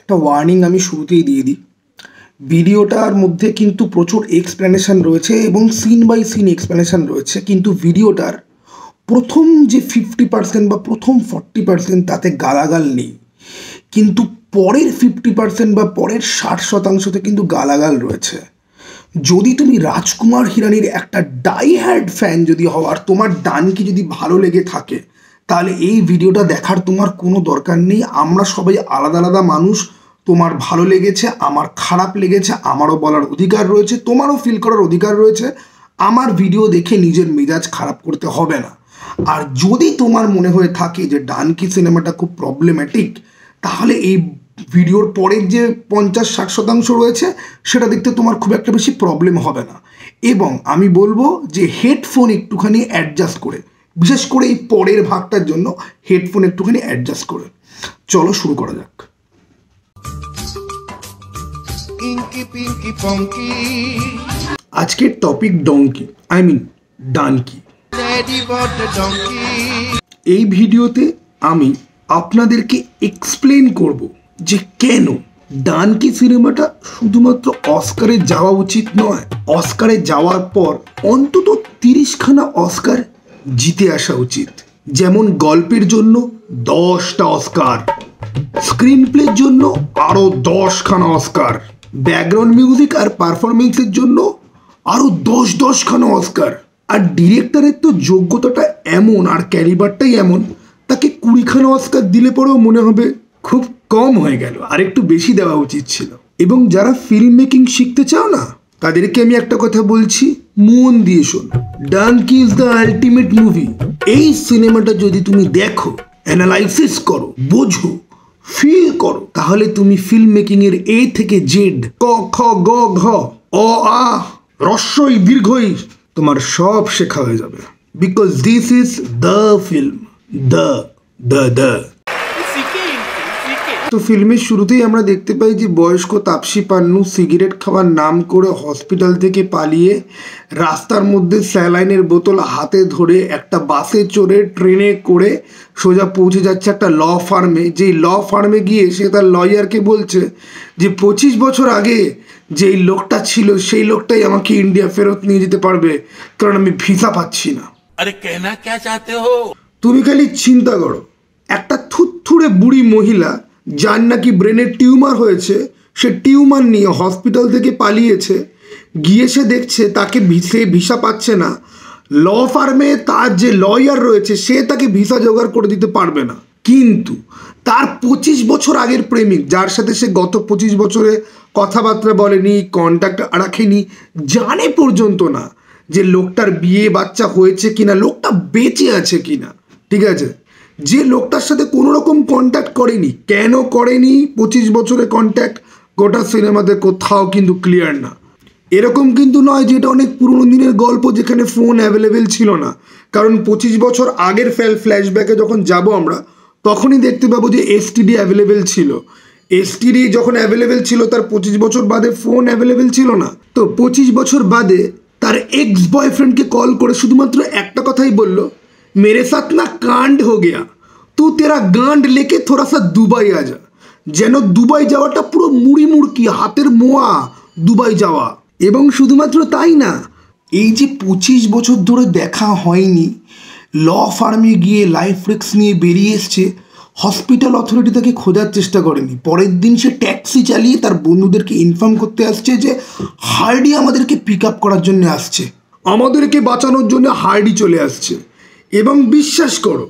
একটা ওয়ার্নিং আমি শুরুতেই দিয়ে দিই। ভিডিওটার মধ্যে কিন্তু প্রচুর এক্সপ্লেনেশন রয়েছে এবং সিন বাই সিন এক্সপ্লেনেশন রয়েছে, কিন্তু ভিডিওটার প্রথম যে 50% বা প্রথম 40% তাতে গালাগাল নেই, কিন্তু পরের 50% বা পরের 60%তে কিন্তু গালাগাল রয়েছে। যদি তুমি রাজকুমার হিরানির একটা ডাই হ্যার্ড ফ্যান যদি হও আর তোমার ডানকে যদি ভালো লেগে থাকে, তাহলে এই ভিডিওটা দেখার তোমার কোনো দরকার নেই। আমরা সবাই আলাদা আলাদা মানুষ। তোমার ভালো লেগেছে, আমার খারাপ লেগেছে, আমারও বলার অধিকার রয়েছে, তোমারও ফিল করার অধিকার রয়েছে। আমার ভিডিও দেখে নিজের মেজাজ খারাপ করতে হবে না। আর যদি তোমার মনে হয়ে থাকে যে ডানকি সিনেমাটা খুব প্রবলেম্যাটিক, তাহলে এই ভিডিওর পরের যে 50-60% রয়েছে সেটা দেখতে তোমার খুব একটা বেশি প্রবলেম হবে না। এবং আমি বলবো যে হেডফোন একটুখানি অ্যাডজাস্ট করে, বিশেষ করে এই পরের ভাগটার জন্য হেডফোন একটুখানি অ্যাডজাস্ট করে। চলো শুরু করা যাক। আজকের টপিক ডঙ্কি, ডানকি। এই ভিডিওতে আমি আপনাদেরকে এক্সপ্লেন করব যে কেন ডানকি সিনেমাটা শুধুমাত্র অস্কারে যাওয়া উচিত নয়, অস্কারে যাওয়ার পর অন্তত 30খানা অস্কার জিতে আসা উচিত। যেমন গল্পের জন্য 10টা অস্কার, স্ক্রিন প্লের জন্য আরো 10খানা অস্কার, ব্যাকগ্রাউন্ড মিউজিক আর পারফরমেন্সের জন্য আরো 10খানা অস্কার। আর ডিরেক্টরের তো যোগ্যতাটা এমন আর ক্যালিবারটাই এমন, তাকে 20খানা অস্কার দিলে পরেও মনে হবে খুব কম হয়ে গেল, আর একটু বেশি দেওয়া উচিত ছিল। এবং যারা ফিল্ম মেকিং শিখতে চাও না, তাদেরকে আমি একটা কথা বলছি, মন দিয়ে শোনো। Donkey is the ultimate movie. এই সিনেমাটা যদি তুমি দেখো, অ্যানালাইসিস করো, বোঝো, ফিল করো, তাহলে তুমি ফিল্ম মেকিং এর এ থেকে জেড, ক খ গ ঘ অ আ রস্বই দীর্ঘই তোমার সব শেখা হয়ে যাবে। Because this is the film, the তো ফিল্মের শুরুতেই আমরা দেখতে পাই যে বয়স্ক তাপসী পান্নু সিগারেট খাওয়ার নাম করে হসপিটাল থেকে পালিয়ে রাস্তার মধ্যে স্যালাইনের বোতল হাতে ধরে একটা বাসে চড়ে ট্রেনে করে সোজা পৌঁছে যাচ্ছে একটা ল ফার্মে। যেই ল ফার্মে গিয়ে সে তার লয়ারকে বলছে যে 25 বছর আগে যেই লোকটা ছিল সেই লোকটাই আমাকে ইন্ডিয়া ফেরত নিয়ে যেতে পারবে, কারণ আমি ভিসা পাচ্ছি না। আরে কেনা কে চাতে হো? তুমি খালি চিন্তা করো, একটা থুতথুড়ে বুড়ি মহিলা যার নাকি ব্রেনের টিউমার হয়েছে, সে টিউমার নিয়ে হসপিটাল থেকে পালিয়েছে, গিয়ে সে দেখছে তাকে সে ভিসা পাচ্ছে না। ল ফার্মে তার যে লয়ার রয়েছে সে তাকে ভিসা জোগাড় করে দিতে পারবে না, কিন্তু তার 25 বছর আগের প্রেমিক, যার সাথে সে গত 25 বছরে কথাবার্তা বলেনি, কন্ট্যাক্ট রাখেনি, জানে পর্যন্ত না যে লোকটার বিয়ে বাচ্চা হয়েছে কিনা, লোকটা বেঁচে আছে কিনা, ঠিক আছে, যে লোকটার সাথে কোনো রকম কন্ট্যাক্ট করেনি। কেন করেনি 25 বছরে কন্ট্যাক্ট, গোটা সিনেমাতে কোথাও কিন্তু ক্লিয়ার না। এরকম কিন্তু নয় যে এটা অনেক পুরনো দিনের গল্প যেখানে ফোন অ্যাভেলেবেল ছিল না, কারণ 25 বছর আগের ফ্ল্যাশব্যাকে যখন যাব আমরা তখনই দেখতে পাবো যে এসটিডি অ্যাভেলেবেল ছিল। এসটিডি যখন অ্যাভেলেবেল ছিল তার 25 বছর বাদে ফোন অ্যাভেলেবেল ছিল না। তো 25 বছর বাদে তার এক্স বয়ফ্রেন্ডকে কল করে শুধুমাত্র একটা কথাই বলল, मेरे साथ ना कांड हो गया, तू तेरा गांड लेके थोड़ा सा दुबई आ जा। যেন দুবাই যাওয়াটা পুরো মুড়ি মুড়কি, হাতের মোয়া দুবাই যাওয়া। এবং শুধুমাত্র তাই না, এই যে 25 বছর ধরে দেখা হয়নি, ল ফার্মে গিয়ে লাইফ রিস্ক নিয়ে বেরিয়ে এসছে, হসপিটাল অথরিটি তাকে খোঁজার চেষ্টা করেনি। পরের দিন সে ট্যাক্সি চালিয়ে তার বন্ধুদেরকে ইনফর্ম করতে আসছে যে হার্ডি আমাদেরকে পিক আপ করার জন্য আসছে, আমাদেরকে বাঁচানোর জন্য হার্ডি চলে আসছে। এবং বিশ্বাস করো,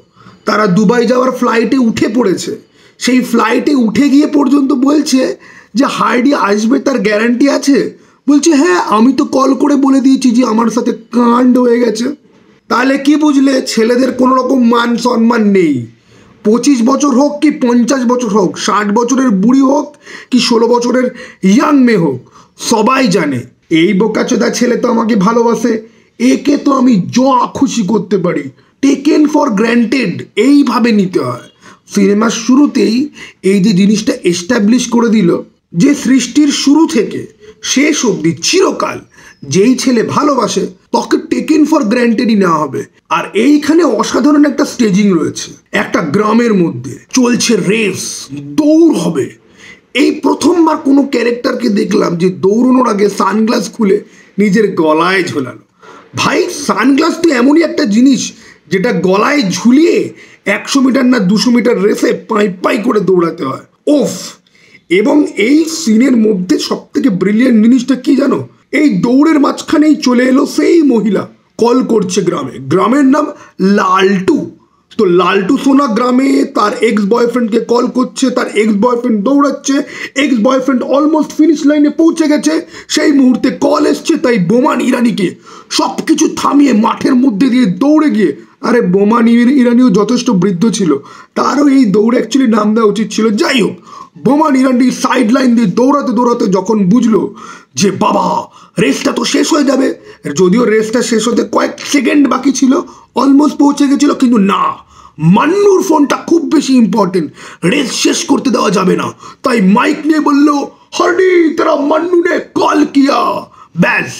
তারা দুবাই যাওয়ার ফ্লাইটে উঠে পড়েছে। সেই ফ্লাইটে উঠে গিয়ে পর্যন্ত বলছে যে হার্ডি আসবে, তার গ্যারান্টি আছে। বলছে হ্যাঁ, আমি তো কল করে বলে দিয়েছি যে আমার সাথে কাণ্ড হয়ে গেছে। তাহলে কি বুঝলে, ছেলেদের কোনো রকম মান সম্মান নেই। 25 বছর হোক কি 50 বছর হোক, 60 বছরের বুড়ি হোক কি 16 বছরের ইয়াং মেয়ে হোক, সবাই জানে এই বোকাচোদা ছেলে তো আমাকে ভালোবাসে, একে তো আমি যা খুশি করতে পারি, টেকেন ফর গ্র্যান্টেড এইভাবে নিতে হয়। সিনেমার শুরুতেই এই যে জিনিসটা এস্টাবলিশ করে দিল যে সৃষ্টির শুরু থেকে শেষ অবধি চিরকাল যেই ছেলে ভালোবাসে তাকে টেকেন ফর গ্র্যান্টেডই নেওয়া হবে। আর এইখানে অসাধারণ একটা স্টেজিং রয়েছে। একটা গ্রামের মধ্যে চলছে রেস, দৌড় হবে, এই প্রথমবার কোনো ক্যারেক্টারকে দেখলাম যে দৌড়ানোর আগে সানগ্লাস খুলে নিজের গলায় ঝোলালো। ভাই সানগ্লাস তো এমনই একটা জিনিস যেটা গলায় ঝুলিয়ে 100 মিটার না 200 মিটার রেসে পাই পাই করে দৌড়াতে হয়। ওফ! এবং এই সিনের মধ্যে সব থেকে ব্রিলিয়েন্ট জিনিসটা কি জানো, এই দৌড়ের মাঝখানেই চলে এলো সেই মহিলা, কল করছে গ্রামের নাম লালটু। তো লালটু সোনা গ্রামে তার এক্স বয়ফ্রেন্ডকে কল করছে, তার এক্স বয়ফ্রেন্ড দৌড়াচ্ছে, এক্স বয়ফ্রেন্ড অলমোস্ট ফিনিশ লাইনে পৌঁছে গেছে, সেই মুহূর্তে কল এসছে। তাই বোমান ইরানিকে সব কিছু থামিয়ে মাঠের মধ্যে দিয়ে দৌড়ে গিয়ে, আরে বোমান ইরানিও যথেষ্ট বৃদ্ধ ছিল, তারও এই দৌড়ে অ্যাকচুয়ালি নাম দেওয়া উচিত ছিল। যাই হোক, বোমান ইরানি সাইড লাইন দিয়ে দৌড়াতে দৌড়াতে যখন বুঝলো যে বাবা রেসটা তো শেষ হয়ে যাবে, যদিও রেসটা শেষ হতে কয়েক সেকেন্ড বাকি ছিল, অলমোস্ট পৌঁছে গেছিল, কিন্তু না, মান্নুর ফোনটা খুব বেশি ইম্পর্টেন্ট, রেস শেষ করতে দেওয়া যাবে না। তাই মাইক নিয়ে বলল, হার্ডি তেরা মান্নু নে কল কিয়া। ব্যাস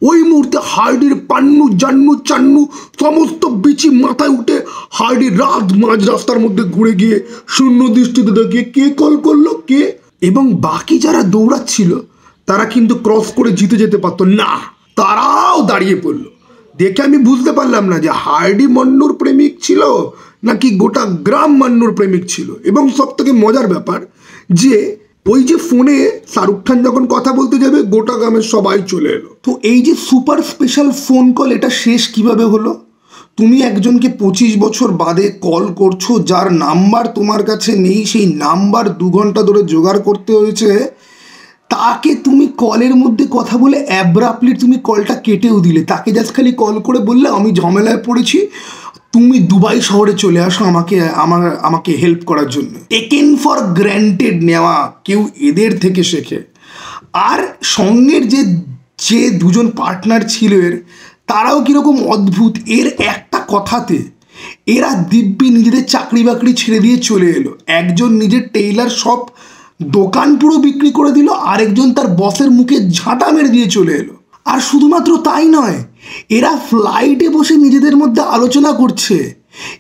ওই মুহূর্তে হার্ডির পান্নু জান্নু চান্নু সমস্ত বিচি মাথায় উঠে হার্ডি মাঝ রাস্তার মধ্যে ঘুরে গিয়ে শূন্য দৃষ্টিতে দেখিয়ে কে কল করলো কে, এবং বাকি যারা দৌড়াচ্ছিল তারা কিন্তু ক্রস করে জিতে যেতে পারতো না, তারাও দাঁড়িয়ে পড়লো। দেখে আমি বুঝতে পারলাম না যে হার্ডি মান্নুর প্রেমিক ছিল নাকি গোটা গ্রাম মান্নুর প্রেমিক ছিল। এবং সব থেকে মজার ব্যাপার যে ওই যে ফোনে শাহরুখ খান যখন কথা বলতে যাবে গোটা গ্রামের সবাই চলে এলো। তো এই যে সুপার স্পেশাল ফোন কল, এটা শেষ কিভাবে হলো? তুমি একজনকে 25 বছর বাদে কল করছো, যার নাম্বার তোমার কাছে নেই, সেই নাম্বার 2 ঘন্টা ধরে জোগাড় করতে হয়েছে, তাকে তুমি কলের মধ্যে কথা বলে অ্যাব্রাপ্টলি তুমি কলটা কেটেও দিলে। তাকে জাস্ট খালি কল করে বললে আমি ঝামেলায় পড়েছি, তুমি দুবাই শহরে চলে আসো আমাকে হেল্প করার জন্য। টেকেন ফর গ্র্যান্টেড নেওয়া কেউ এদের থেকে শেখে। আর সঙ্গের যে দুজন পার্টনার ছিল তারাও কীরকম অদ্ভুত, এর একটা কথাতে এরা দিব্যি নিজেদের চাকরি বাকরি ছেড়ে দিয়ে চলে এলো। একজন নিজের টেইলার শপ দোকান পুরো বিক্রি করে দিল, আরেকজন তার বসের মুখে ঝাঁটা মেরে দিয়ে চলে এলো। আর শুধুমাত্র তাই নয়, এরা ফ্লাইটে বসে নিজেদের মধ্যে আলোচনা করছে।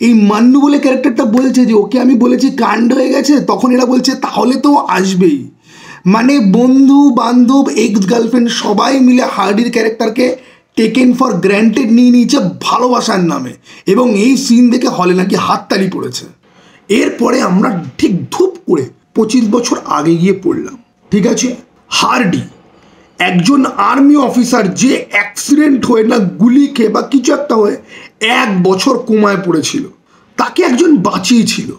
এই মান্নু বলে ক্যারেক্টারটা বলছে যে ওকে আমি বলেছি কাণ্ড হয়ে গেছে, তখন এরা বলছে তাহলে তো আসবেই। মানে বন্ধু বান্ধব এক্স গার্লফ্রেন্ড সবাই মিলে হার্ডির ক্যারেক্টারকে টেকেন ফর গ্র্যান্টেড নিয়ে নিয়েছে ভালোবাসার নামে, এবং এই সিন দেখে হলে নাকি হাততালি পড়েছে। এরপরে আমরা ঠিক ধূপ করে 25 বছর আগে গিয়ে পড়লাম। ঠিক আছে, হার্ডি একজন আর্মি অফিসার যে অ্যাক্সিডেন্ট হয়ে না গুলি খেয়ে বা কিছু একটা হয়ে 1 বছর কোমায় পড়েছিল, তাকে একজন বাঁচিয়েছিল।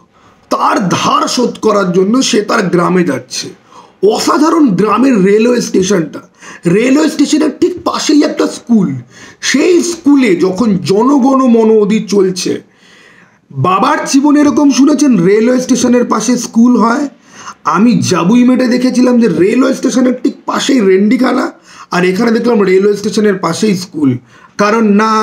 তার ধার শোধ করার জন্য সে তার গ্রামে যাচ্ছে। অসাধারণ গ্রামের রেলওয়ে স্টেশনের ঠিক পাশেই একটা স্কুল। সেই স্কুলে যখন জনগণ মন অধি চলছে, বাবার জীবনে এরকম শুনেছেন রেলওয়ে স্টেশনের পাশে স্কুল হয়? আমি জাবুই মেটে দেখেছিলাম যে রেলওয়ে স্টেশনের ঠিক পাশেই রেন্ডিখানা, আর এখানে দেখলাম রেলওয়ে স্টেশনের পাশেই স্কুল। কারণ না,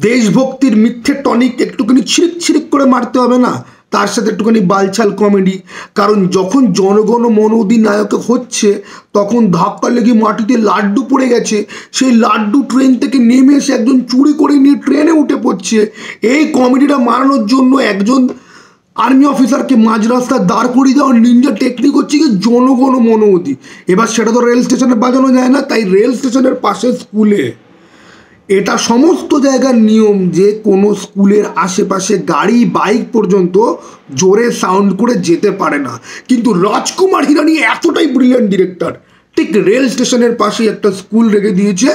দেশভক্তির মিথ্যে টনিক একটুখানি ছিরিক করে মারতে হবে না, তার সাথে একটুখানি বালছাল কমেডি। কারণ যখন জনগণ মন অধিনায়ক হচ্ছে তখন ধাক্কা লেগে মাটিতে লাড্ডু পড়ে গেছে, সেই লাড্ডু ট্রেন থেকে নেমে এসে একজন চুরি করে নিয়ে ট্রেনে উঠে পড়ছে। এই কমেডিটা মারানোর জন্য একজন আর্মি অফিসারকে মাঝ রাস্তা দাঁড় করিয়ে দেওয়ার নিনজা টেকনিক হচ্ছে কি জনগণ মন অধি। এবার সেটা তো রেল স্টেশনে বাজানো যায় না, তাই রেল স্টেশনের পাশে স্কুলে। এটা সমস্ত জায়গার নিয়ম যে কোনো স্কুলের আশেপাশে গাড়ি বাইক পর্যন্ত জোরে সাউন্ড করে যেতে পারে না। কিন্তু রাজকুমার হিরানি এতটাই ব্রিলিয়ান্ট ডিরেক্টর, ঠিক রেল স্টেশনের পাশে একটা স্কুল রেখে দিয়েছে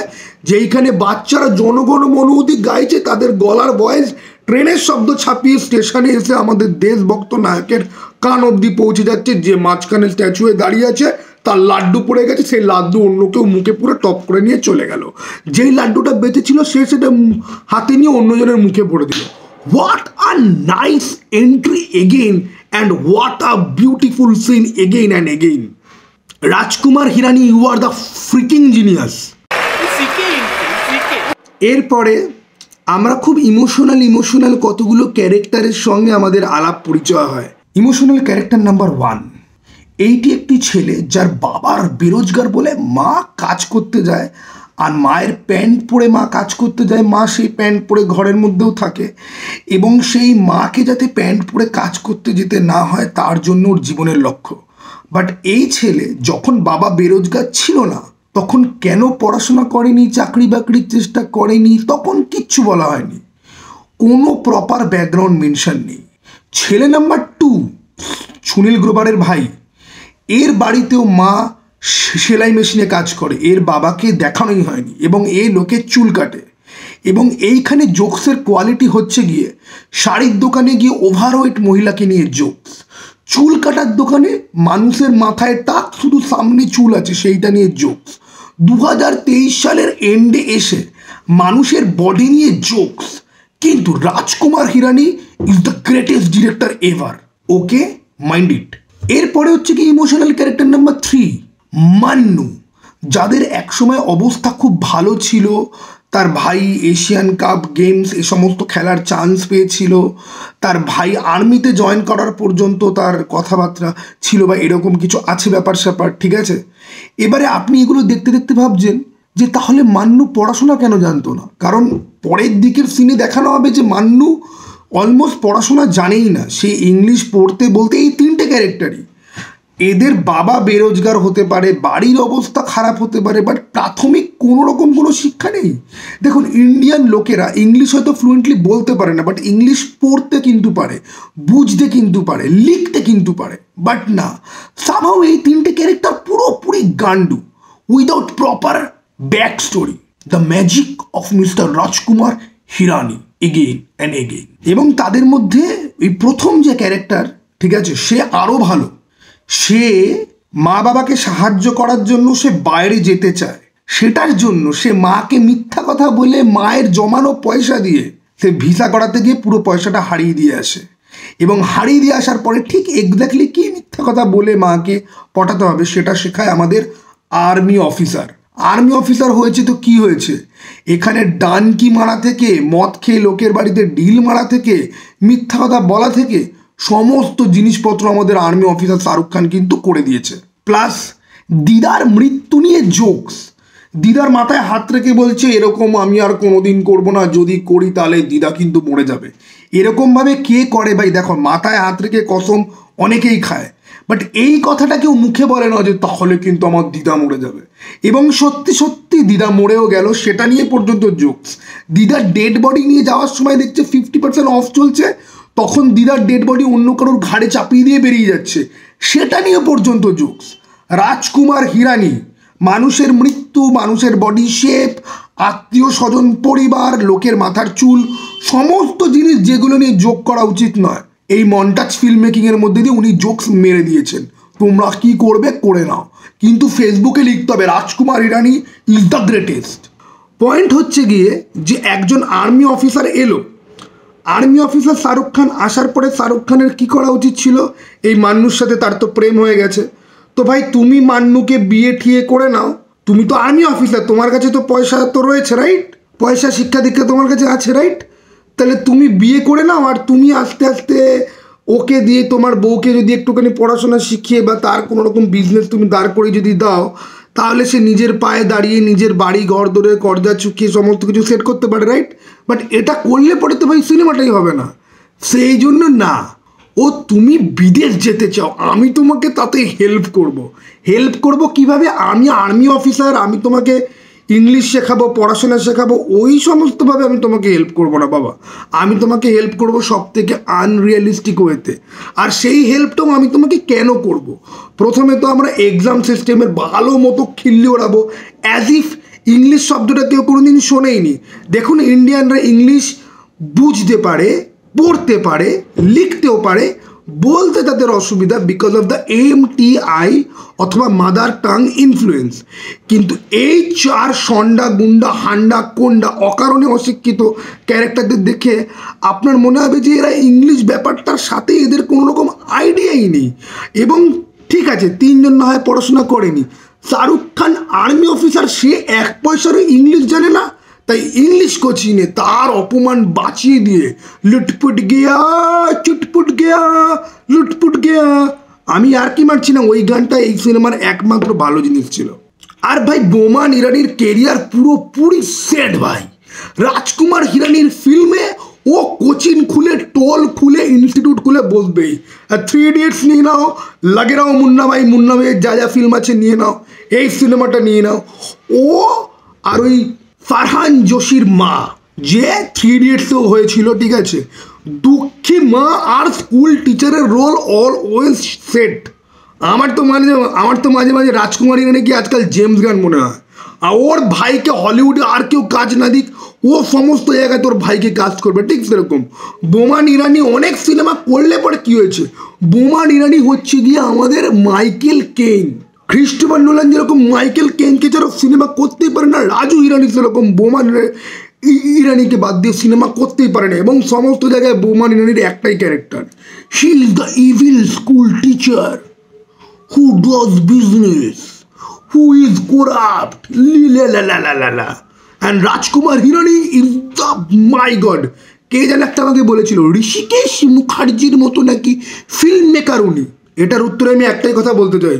যেইখানে বাচ্চারা জনগণ মন অধি গাইছে, তাদের গলার ভয়েস ট্রেনের শব্দ ছাপিয়ে স্টেশনে এসে আমাদের দেশভক্ত নায়কের কান অবধি পৌঁছে যাচ্ছে। যে মাঝখানে স্ট্যাচু হয়ে দাঁড়িয়ে আছে তার লাড্ডু পড়ে গেছে, সেই লাড্ডু অন্য কেউ মুখে পুরো টপ করে নিয়ে চলে গেল। যেই লাড্ডুটা বেঁচেছিল সে সেটা হাতে নিয়ে অন্যজনের মুখে ভরে দিল। What a nice entry again and what a beautiful scene again and again. Rajkumar Hirani, you are the freaking genius. এরপরে আমরা খুব ইমোশনাল কতগুলো ক্যারেক্টারের সঙ্গে আমাদের আলাপ পরিচয় হয়। ইমোশনাল ক্যারেক্টার নাম্বার 1, এইটি একটি ছেলে যার বাবার বেরোজগার বলে মা কাজ করতে যায়, আর মায়ের প্যান্ট পরে মা কাজ করতে যায়, মা সেই প্যান্ট পরে ঘরের মধ্যেও থাকে, এবং সেই মাকে যাতে প্যান্ট পরে কাজ করতে যেতে না হয় তার জন্য ওর জীবনের লক্ষ্য। বাট এই ছেলে যখন বাবা বেরোজগার ছিল না তখন কেন পড়াশোনা করেনি, চাকরি বাকরির চেষ্টা করেনি, তখন কিচ্ছু বলা হয়নি, কোনো প্রপার ব্যাকগ্রাউন্ড মেনশন নেই। ছেলে নাম্বার 2 সুনীল গ্রোভারের ভাই, এর বাড়িতেও মা সেলাই মেশিনে কাজ করে, এর বাবাকে দেখানোই হয়নি এবং এ লোকের চুল কাটে। এবং এইখানে জোকসের কোয়ালিটি হচ্ছে গিয়ে শাড়ির দোকানে গিয়ে ওভারওয়েট মহিলাকে নিয়ে জোকস, চুল কাটার দোকানে মানুষের মাথায় টাক শুধু সামনে চুল আছে সেইটা নিয়ে জোকস, 2023 সালের এন্ডে এসে মানুষের বডি নিয়ে জোকস। কিন্তু Rajkumar Hirani is the greatest director ever. Okay, mind it. এরপরে হচ্ছে কি ইমোশনাল ক্যারেক্টার নাম্বার 3 মান্নু, যাদের একসময় অবস্থা খুব ভালো ছিল, তার ভাই এশিয়ান কাপ গেমস এ সমস্ত খেলার চান্স পেয়েছিল, তার ভাই আর্মিতে জয়েন করার পর্যন্ত তার কথাবার্তা ছিল বা এরকম কিছু আছে ব্যাপার স্যাপার, ঠিক আছে। এবারে আপনি এগুলো দেখতে দেখতে ভাবছেন যে তাহলে মান্নু পড়াশোনা কেন জানতো না, কারণ পরের দিকের সিনে দেখানো হবে যে মান্নু অলমোস্ট পড়াশোনা জানেই না, সে ইংলিশ পড়তে বলতে এই 3টে ক্যারেক্টারই। এদের বাবা বেরোজগার হতে পারে, বাড়ির অবস্থা খারাপ হতে পারে, বাট প্রাথমিক কোনো রকম কোনো শিক্ষা নেই। দেখুন, ইন্ডিয়ান লোকেরা ইংলিশ হয়তো ফ্লুয়েন্টলি বলতে পারে না, বাট ইংলিশ পড়তে কিন্তু পারে, বুঝতে কিন্তু পারে, লিখতে কিন্তু পারে। বাট না, সামহাউ এই 3টে ক্যারেক্টার পুরোপুরি গান্ডু, without proper back story. The magic of mister Rajkumar Hirani again and again. এবং তাদের মধ্যে এই প্রথম যে ক্যারেক্টার, ঠিক আছে, সে আরও ভালো। সে মা বাবাকে সাহায্য করার জন্য সে বাইরে যেতে চায়, সেটার জন্য সে মাকে মিথ্যা কথা বলে মায়ের জমানো পয়সা দিয়ে সে ভিসা করাতে গিয়ে পুরো পয়সাটা হারিয়ে দিয়ে আসে। এবং হারিয়ে দিয়ে আসার পরে ঠিক এক্স্যাক্টলি কী মিথ্যা কথা বলে মাকে পটাতে হবে সেটা শেখায় আমাদের আর্মি অফিসার। আর্মি অফিসার হয়েছে তো কি হয়েছে, এখানে ডানকি মারা থেকে, মদ খেয়ে লোকের বাড়িতে ডিল মারা থেকে, মিথ্যা কথা বলা থেকে সমস্ত জিনিসপত্র আমাদের আর্মি অফিসার শাহরুখ খান কিন্তু করে দিয়েছে। প্লাস দিদার মৃত্যু নিয়ে জোকস, দিদার মাথায় হাত রেখে বলছে এরকম আমি আর কোনোদিন করবো না, যদি করি তাহলে দিদা কিন্তু মরে যাবে। এরকমভাবে কে করে ভাই? দেখো, মাথায় হাত রেখে কসম অনেকেই খায়, বাট এই কথাটা কেউ মুখে বলে না যে তাহলে কিন্তু আমার দিদা মরে যাবে। এবং সত্যি সত্যি দিদা মরেও গেল, সেটা নিয়ে পর্যন্ত জোকস। দিদার ডেড বডি নিয়ে যাওয়ার সময় দেখছে 50% অফ চলছে, তখন দিদার ডেড বডি অন্য কারোর ঘাড়ে চাপিয়ে দিয়ে বেরিয়ে যাচ্ছে, সেটা নিয়ে পর্যন্ত জোকস। রাজকুমার হিরানি, মানুষের মৃত্যু, মানুষের বডি শেপ, আত্মীয় স্বজন, পরিবার, লোকের মাথার চুল, সমস্ত জিনিস যেগুলো নিয়ে জোক করা উচিত নয়, এই মন্টাজ ফিল্ম মেকিংয়ের মধ্যে দিয়ে উনি জোকস মেরে দিয়েছেন। তোমরা কি করবে করে নাও, কিন্তু ফেসবুকে লিখতে হবে Rajkumar Hirani is the greatest. Point হচ্ছে গিয়ে যে একজন আর্মি অফিসার এলো, আর্মি অফিসার শাহরুখ খান আসার পরে শাহরুখ খানের কী করা উচিত ছিল, এই মান্নুর সাথে তার তো প্রেম হয়ে গেছে, তো ভাই তুমি মান্নুকে বিয়ে ঠিয়ে করে নাও, তুমি তো আর্মি অফিসার, তোমার কাছে তো পয়সা তো রয়েছে, রাইট? পয়সা, শিক্ষা দীক্ষা তোমার কাছে আছে, রাইট? তাহলে তুমি বিয়ে করে নাও, আর তুমি আস্তে আস্তে ওকে দিয়ে তোমার বউকে যদি একটুখানি পড়াশোনা শিখিয়ে বা তার কোনো রকম বিজনেস তুমি দাঁড় করে যদি দাও, তাহলে সে নিজের পায়ে দাঁড়িয়ে নিজের বাড়ি ঘর ধরে কর্জা চুকিয়ে সমস্ত কিছু সেট করতে পারে, রাইট? বাট এটা করলে পরে তো ভাই সিনেমাটাই হবে না। সেই জন্য না, ও তুমি বিদেশ যেতে চাও, আমি তোমাকে তাতে হেল্প করব কিভাবে? আমি আর্মি অফিসার, আমি তোমাকে ইংলিশ শেখাবো, পড়াশোনা শেখাবো, ওই সমস্তভাবে আমি তোমাকে হেল্প করবো না বাবা। আমি তোমাকে হেল্প করব সব থেকে আনরিয়ালিস্টিক ওয়েতে। আর সেই হেল্পটাও আমি তোমাকে কেন করব? প্রথমে তো আমরা এক্সাম সিস্টেমের ভালো মতো খিল্লি ওড়াবো, অ্যাজ ইফ ইংলিশ শব্দটা কেউ কোনোদিন শোনেইনি। দেখুন, ইন্ডিয়ানরা ইংলিশ বুঝতে পারে, পড়তে পারে, লিখতেও পারে, বলতে তাদের অসুবিধা বিকজ অফ দ্য MTI অথবা মাদার টাং ইনফ্লুয়েন্স। কিন্তু এই 4 সন্ডা গুন্ডা হান্ডা কোন্ডা অকারণে অশিক্ষিত ক্যারেক্টারদের দেখে আপনার মনে হবে যে এরা ইংলিশ ব্যাপারটার সাথে এদের কোনো রকম আইডিয়াই নেই। এবং ঠিক আছে, 3 জন না হয় পড়াশোনা করেনি, শাহরুখ খান আর্মি অফিসার, সে 1 পয়সারও ইংলিশ জানে না, তাই ইংলিশ কোচিংয়ে তার অপমান বাঁচিয়ে দিয়ে লুটপুট গিয়া চুটপুট গিয়া লুটপুট গিয়া, আমি আর কি মারছি না, ওই গানটা এই সিনেমার একমাত্র ভালো জিনিস ছিল। আর ভাই বোমান ইরানির কেরিয়ার পুরোপুরি সেট ভাই। রাজকুমার হিরানির ফিল্মে ও কোচিং খুলে টোল খুলে ইনস্টিটিউট খুলে বসবেই। আর 3 ইডিয়টস নিয়ে নাও, লাগে নাও মুন্না ভাই, মুন্না ভাইয়ের যা যা ফিল্ম আছে নিয়ে নাও, এই সিনেমাটা নিয়ে নাও। ও আর ওই ফারহান জোশীর মা যে 3 ইডিয়টসেও হয়েছিল, ঠিক আছে, দুঃখী মা আর স্কুল টিচারের রোল অলওয়েজ সেট। আমার তো মাঝে মাঝে রাজকুমার ইরানি কি আজকাল জেমস গান মনে হয়। আর ওর ভাইকে হলিউডে আর কেউ কাজ না দিক, ও সমস্ত জায়গায় তোর ভাইকে কাজ করবে, ঠিক সেরকম বোমান ইরানি অনেক সিনেমা করলে পরে কি হয়েছে, বোমান ইরানি হচ্ছে গিয়ে আমাদের মাইকেল কেইন। ক্রিস্টোফার নোলান যেরকম মাইকেল কেইনকে ছাড়া সিনেমা করতেই পারে না, রাজু ইরানি সেরকম বোমান ইরানিকে বাদ দিয়ে সিনেমা করতেই পারে না। এবং সমস্ত জায়গায় বোমান ইরানির একটাই character, she is the evil school teacher who does business, who is corrupt, and Rajkumar Hirani is the, my god, কে যেন একটা আমাকে বলেছিল ঋষিকেশ মুখার্জির মতো নাকি ফিল্ম মেকার উনি। এটার উত্তরে আমি একটাই কথা বলতে চাই,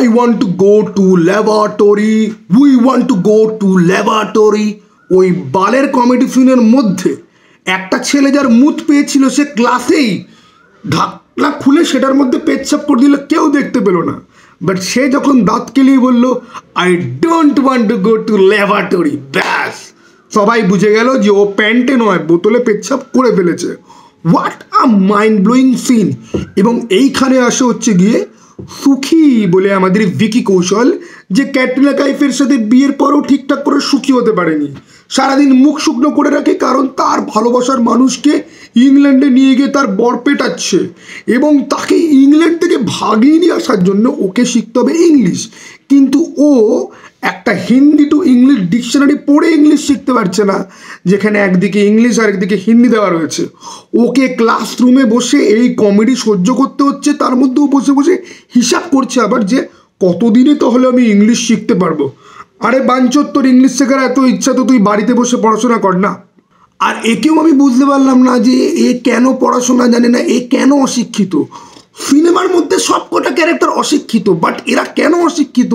I want to go to laboratory, we want to go to laboratory। ওই বালের কমেডি ফিল্মের মধ্যে একটা ছেলে যার মুত পেয়েছিল, সে ক্লাসেই ঢাকনা খুলে সেটার মধ্যে পেচ্ছাপ করে দিল, কেউ দেখতে পেল না। বাট সে যখন দাঁত কেলিয়ে বলল I don't want to go to laboratory, ব্যাস সবাই বুঝে গেল যে ও প্যান্টে নয় বোতলে পেচ্ছাপ করে ফেলেছে। What a mind blowing scene. এবং এইখানে আসে হচ্ছে গিয়ে সুখী বলে আমাদের ভিকি কৌশল, যে ক্যাটরিনা কাইফের সাথে বিয়ের পরও ঠিকঠাক করে সুখী হতে পারেনি, সারাদিন মুখ শুকনো করে রাখে, কারণ তার ভালোবাসার মানুষকে ইংল্যান্ডে নিয়ে গিয়ে তার বর পেটাচ্ছে এবং তাকে ইংল্যান্ড থেকে ভাগিয়ে নিয়ে আসার জন্য ওকে শিখতে হবে ইংলিশ। কিন্তু ও একটা হিন্দি টু ইংলিশ ডিকশনারি পড়ে ইংলিশ শিখতে পারছে না, যেখানে একদিকে ইংলিশ আর একদিকে হিন্দি দেওয়া রয়েছে। ওকে ক্লাসরুমে বসে এই কমেডি সহ্য করতে হচ্ছে, তার মধ্যেও বসে বসে হিসাব করছে আবার যে কতদিনে তাহলে আমি ইংলিশ শিখতে পারবো। আরে বাঞ্চোর, তোর ইংলিশ শেখার এত ইচ্ছা তো তুই বাড়িতে বসে পড়াশোনা কর না। আর একেও আমি বুঝতে পারলাম না যে এ কেন পড়াশোনা জানে না, এ কেন অশিক্ষিত। সিনেমার মধ্যে সব কটা ক্যারেক্টার অশিক্ষিত, বাট এরা কেন অশিক্ষিত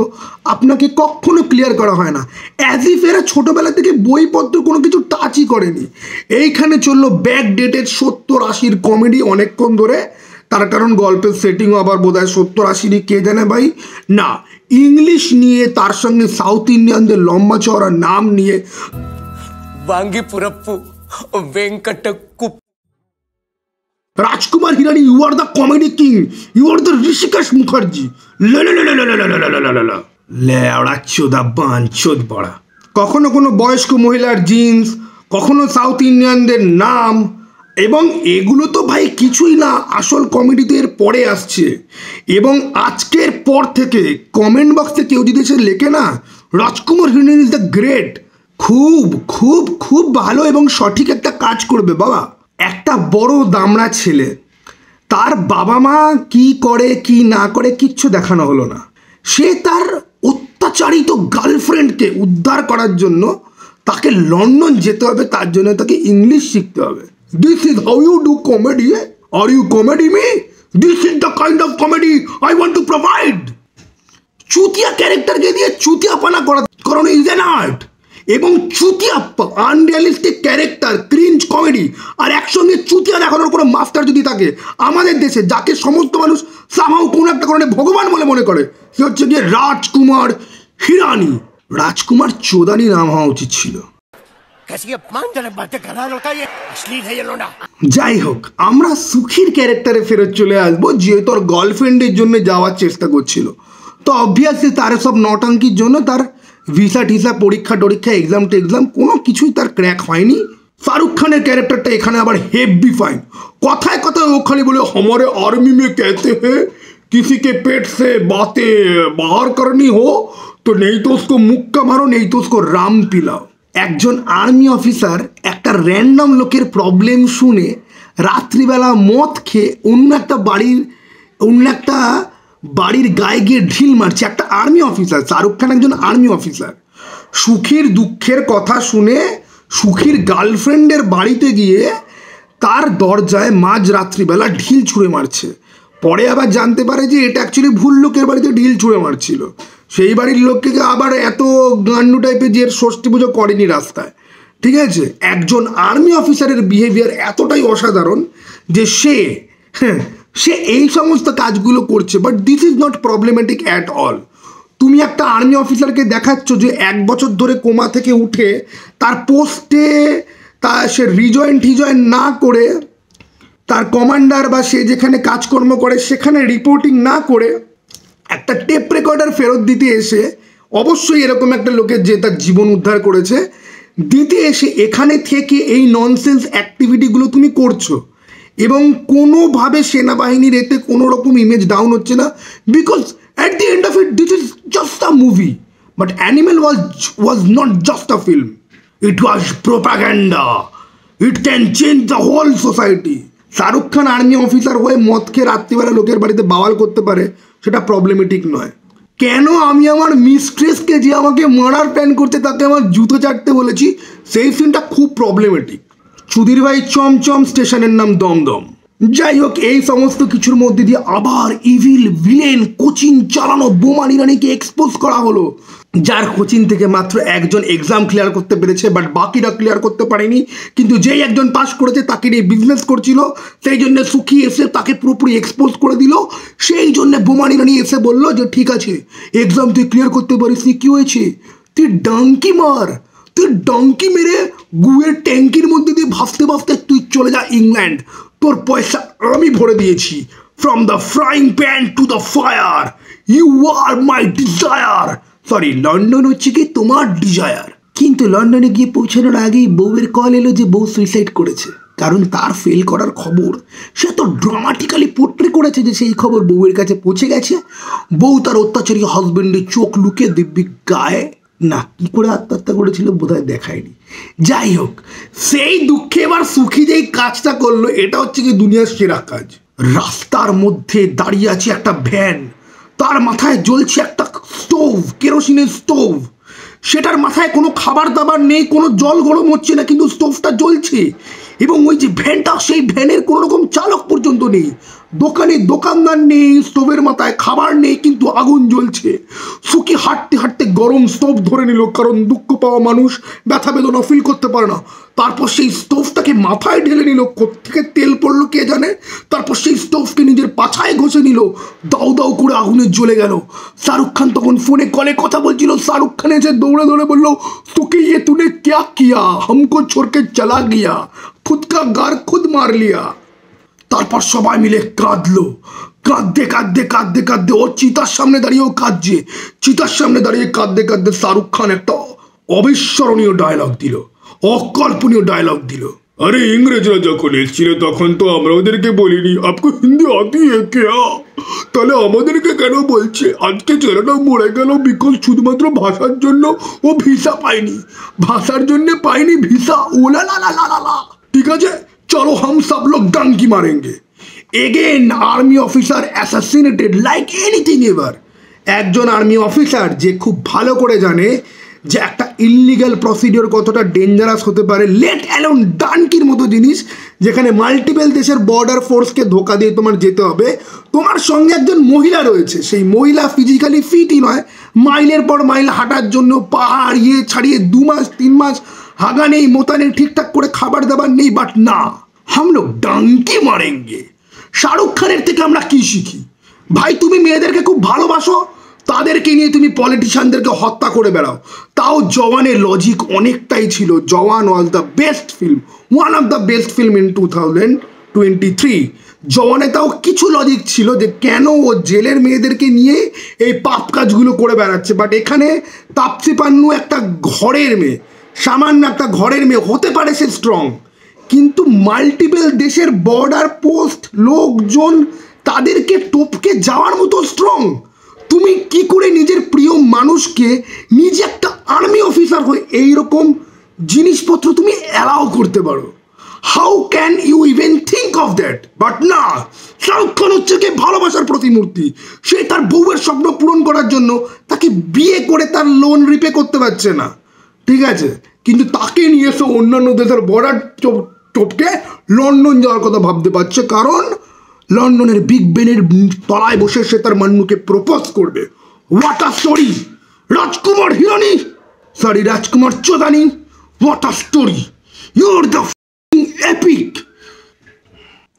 আপনাকে কখনো ক্লিয়ার করা হয় না। অ্যাজ ইফ এরা ছোটোবেলা থেকে বইপত্র কোনো কিছু টাচই করেনি। এইখানে চললো ব্যাক ডেটেড 70-80 কমেডি অনেকক্ষণ ধরে, তার কারণ গল্পের সেটিংও আবার বোধ হয় 70-80 কে জানে ভাই। না, ইংলিশ নিয়ে তার সঙ্গে সাউথ ইন্ডিয়ানদের লম্বা চওড়া নাম নিয়ে Vangipurappu Venkatakku. Rajkumar Hirani, you are the comedy king, you are the Hrishikesh Mukherjee. লেড়াচ্ছোদা বাঞ্চোদ বড়া। কখনো কোনো বয়স্ক মহিলার জিন্স, কখনো সাউথ ইন্ডিয়ানদের নাম, এবং এগুলো তো ভাই কিছুই না, আসল কমেডিতে এর পরে আসছে। এবং আজকের পর থেকে কমেন্ট বক্সে কেউ যদি এসে লেখে না রাজকুমার হিরানি ইজ দ্য গ্রেট, খুব খুব খুব ভালো এবং সঠিক একটা কাজ করবে বাবা। একটা বড় দামড়া ছেলে, তার বাবা মা কি করে কি না করে কিচ্ছু দেখানো হলো না, সে তার অত্যাচারিত গার্লফ্রেন্ডকে উদ্ধার করার জন্য তাকে লন্ডন যেতে হবে, তার জন্য তাকে ইংলিশ শিখতে হবে। This is how you do comedy. Are you comedy me? This is the kind of comedy I want to provide. চুতিয়া ক্যারেক্টারকে দিয়ে চুতিয়াপানা করানো ইজ অ্যান আর্ট। এবং চুতিয়াপ্পা আনরিয়ালিস্টিক ক্যারেক্টার, ক্রিঞ্জ কমেডি, আর একসঙ্গে চুতিয়া দেখানোর কোনো মাস্টার যদি থাকে আমাদের দেশে, যাকে সমস্ত মানুষ সামাও কোনো একটা কারণে ভগবান বলে মনে করে, সে হচ্ছে গিয়ে রাজকুমার হিরানি। রাজকুমার চোদানি নাম হওয়া উচিত ছিল। যাই হোক, আমরা সুখীর ক্যারেক্টারে ফেরত চলে আসবো, যে তোর গার্লফ্রেন্ডের জন্য যাওয়ার চেষ্টা করছিল। তো অবভিয়াসলি তার সব নটাঙ্কির জন্য তার ভিসা টিসা, পরীক্ষা টরীক্ষা, এক্সাম টেক্সাম কোনো কিছুই তার ক্র্যাক হয়নি। শাহরুখ খানের ক্যারেক্টারটা এখানে আবার হেভি ফাইন। কথায় কথায় ও খালি বলে हमारे आर्मी में कहते हैं किसी के पेट से बातें बाहर करनी हो तो नहीं तो उसको मुक्का मारो, नहीं तो उसको राम पिलाओ। একজন আর্মি অফিসার একটা র্যান্ডম লোকের প্রবলেম শুনে রাত্রিবেলা মদ খেয়ে অন্য একটা বাড়ির গায়ে গিয়ে ঢিল মারছে একটা আর্মি অফিসার। শাহরুখ খান একজন আর্মি অফিসার। সুখীর দুঃখের কথা শুনে সুখীর গার্লফ্রেন্ডের বাড়িতে গিয়ে তার দরজায় মাঝ রাত্রিবেলা ঢিল ছুঁড়ে মারছে। পরে আবার জানতে পারে যে এটা অ্যাকচুয়ালি ভুল লোকের বাড়িতে ঢিল ছুঁড়ে মারছিল। সেই বাড়ির লোককে আবার এত গান্ডু টাইপের যে ষষ্ঠী পুজো করেনি রাস্তায়, ঠিক আছে, একজন আর্মি অফিসারের বিহেভিয়ার এতটাই অসাধারণ যে সে এই সমস্ত কাজগুলো করছে, but this is not problematic at all. তুমি একটা আর্মি অফিসারকে দেখাচ্ছ যে 1 বছর ধরে কোমা থেকে উঠে তার পোস্টে সে রিজয়েন না করে, তার কমান্ডার বা সে যেখানে কাজকর্ম করে সেখানে রিপোর্টিং না করে একটা টেপ রেকর্ডার ফেরত দিতে এসে, অবশ্যই এরকম একটা লোকের যে তার জীবন উদ্ধার করেছে, দিতে এসে এখানে থেকে এই ননসেন্স অ্যাক্টিভিটিগুলো তুমি করছো এবং কোনোভাবে সেনাবাহিনীর এতে কোনো রকম ইমেজ ডাউন হচ্ছে না, because at the end of it this is just a movie, but Animal was not just a film, it was propaganda, it can change the whole society. Shahrukh Khan army officer হয়ে মদ খেয়ে রাত্রিবেলা লোকের বাড়িতে bowel করতে পারে, সেটা প্রবলেমেটিক নয়। কেন আমি আমার মিস্ট্রেসকে যে আমাকে মারার প্ল্যান করতে তাকে আমার জুতো চাটতে বলেছি, সেই সিনটা খুব প্রবলেমেটিক। সুধীর ভাই চমচম, স্টেশনের নাম দমদম। যাই হোক, এই সমস্ত কিছুর মধ্যে দিয়ে আবার ইভিল ভিলেন কোচিং চালানো বোমান ইরানিকে এক্সপোজ করা হলো, যার কোচিং থেকে মাত্র একজন এক্সাম ক্লিয়ার করতে পেরেছে, বাট বাকিরা ক্লিয়ার করতে পারেনি। কিন্তু যেই একজন পাস করেছে তাকে নিয়ে বিজনেস করছিল, সেই জন্য সুখী এসে তাকে পুরোপুরি এক্সপোজ করে দিল। সেই জন্য বোমান ইরানি এসে বললো যে ঠিক আছে, এক্সাম তুই ক্লিয়ার করতে পারিস নি, কি হয়েছে, তুই ডাঙ্কি মার, তুই ডাঙ্কি মেরে গুয়ের ট্যাঙ্কির মধ্যে দিয়ে ভাসতে ভাসতে তুই চলে যা ইংল্যান্ড, তোর পয়সা আমি ভরে দিয়েছি। From the frying pan to the fire, you are my desire. Sorry, London হচ্ছে কি তোমার ডিজায়ার। কিন্তু লন্ডনে গিয়ে পৌঁছানোর আগেই বউয়ের কল এলো যে বউ সুইসাইড করেছে, কারণ তার ফেল করার খবর সে তো ড্রামাটিক্যালি পোট্রে করেছে যে সেই খবর বউয়ের কাছে পৌঁছে গেছে। বউ তার অত্যাচারী হাজবেন্ডের চোখ লুকিয়ে দিব্যি গায়ে, না কি করে আত্মহত্যা করেছিল বোধহয় দেখায়নি। যাই হোক, সেই দুঃখে এবার সুখী যেই কাজটা করলো, এটা হচ্ছে কি দুনিয়ার সেরা কাজ। রাস্তার মধ্যে দাঁড়িয়ে আছে একটা ভ্যান, তার মাথায় জ্বলছে একটা স্টোভ, কেরোসিনের স্টোভ, সেটার মাথায় কোনো খাবার দাবার নেই, কোনো জল গরম হচ্ছে না, কিন্তু স্টোভটা জ্বলছে। এবং ওই যে ভ্যানটা, সেই ভ্যানের কোনো রকম চালক পর্যন্ত নেই, দোকানে দোকানদার নেই, স্টোভের মাথায় খাবার নেই, কিন্তু আগুন জ্বলছে। সুখী হাঁটতে হাঁটতে গরম স্টোভ ধরে নিল, কারণ দুঃখ পাওয়া মানুষ ব্যথা বেদনা ফিল করতে পারে না। তারপর সেই স্টোভটাকে মাথায় ঢেলে নিল, কোত্থেকে তেল পড়লো কে জানে। তারপর সেই স্টোভকে নিজের পাছায় ঘষে নিল, দাউ দাউ করে আগুনে জ্বলে গেল। শাহরুখ খান তখন ফোনে কলে কথা বলছিল, শাহরুখ খান এসে দৌড়ে দৌড়ে বললো, তোকে ये तूने क्या किया, हमको छोड़ के चला गया, खुद का गार खुद मार लिया। তারপর সবাই মিলে কাঁদলো, কাঁদতে কাঁদতে কাঁদতে কাঁদতে ও চিতার সামনে দাঁড়িয়েও কাঁদছে, চিতার সামনে দাঁড়িয়ে কাঁদতে কাঁদতে শাহরুখ খান একটা অবিস্মরণীয় ডায়লগ দিল, অকল্পনীয় ডায়লগ দিল। আরে ইংরেজরা যখন এসেছিল তখন তো আমরা ওদেরকে বলিনি আপকো হিন্দি আতি হ্যায় ক্যা, তাহলে আমাদেরকে কেন বলছে? আজকে ছেলেটা মরে গেল বিকজ শুধুমাত্র ভাষার জন্য ও ভিসা পায়নি, ভাষার জন্য পায়নি ভিসা। ওলা লা লা লা লা, ঠিক আছে, চলো হাম সব লোক ডাঙ্কি মারেঙ্গে। Again army officer assassinated like anything ever. একজন আর্মি অফিসার যে খুব ভালো করে জানে যে একটা ইললিগাল প্রসিডিওর কতটা ডেঞ্জারাস হতে পারে, লেট অ্যালোন ডানকির মতো জিনিস, যেখানে মাল্টিপল দেশের বর্ডার ফোর্সকে ধোকা দিয়ে তোমার যেতে হবে। তোমার সঙ্গে একজন মহিলা রয়েছে, সেই মহিলা ফিজিক্যালি ফিটই নয়, মাইলের পর মাইল হাঁটার জন্য পাহাড় ছাড়িয়ে 2 মাস 3 মাস হাগা নেই, মোতা নেই, ঠিকঠাক করে খাবার দাবার নেই, বাট না, হাম লোক ডাঙ্কি মারেঙ্গে। শাহরুখ খানের থেকে আমরা কি শিখি? ভাই, তুমি মেয়েদেরকে খুব ভালোবাসো, তাদেরকে নিয়ে তুমি পলিটিশিয়ানদেরকে হত্যা করে বেড়াও। তাও জওয়ানের লজিক অনেকটাই ছিল। Jawan was the best film, one of the best film in 2023। জওয়ানে তাও কিছু লজিক ছিল যে কেন ও জেলের মেয়েদেরকে নিয়ে এই পাপ কাজগুলো করে বেড়াচ্ছে। বাট এখানে তাপসি পান্নু একটা ঘরের মেয়ে, সামান্য একটা ঘরের মেয়ে, হতে পারে সে স্ট্রং, কিন্তু মাল্টিপল দেশের বর্ডার পোস্ট লোকজন তাদেরকে টপকে যাওয়ার মতো স্ট্রং। তুমি কি করে নিজের প্রিয় মানুষকে, নিজে একটা আর্মি অফিসার হয়ে এইরকম জিনিসপত্র তুমি অ্যালাউ করতে পারো? How can you even think of that? But না, শাহরুখ খান হচ্ছে কি ভালোবাসার প্রতিমূর্তি। সে তার বউয়ের স্বপ্ন পূরণ করার জন্য তাকে বিয়ে করে তার লোন রিপে করতে পারছে না, ঠিক আছে, কিন্তু তাকে নিয়ে এসে অন্যান্য দেশের বর্ডার টপকে লন্ডন যাওয়ার কথা ভাবতে পারছে, কারণ লন্ডনের বিগ বেনের তলায় বসে সে তার মান্নুকে প্রপোজ করবে। What a story! Rajkumar Hirani, sorry Rajkumar চোদানি, what a story, your the epic.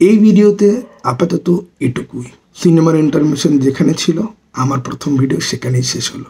এই ভিডিওতে আপাতত এটুকুই। সিনেমার ইন্টারমিশন যেখানে ছিল, আমার প্রথম ভিডিও সেখানেই শেষ হলো।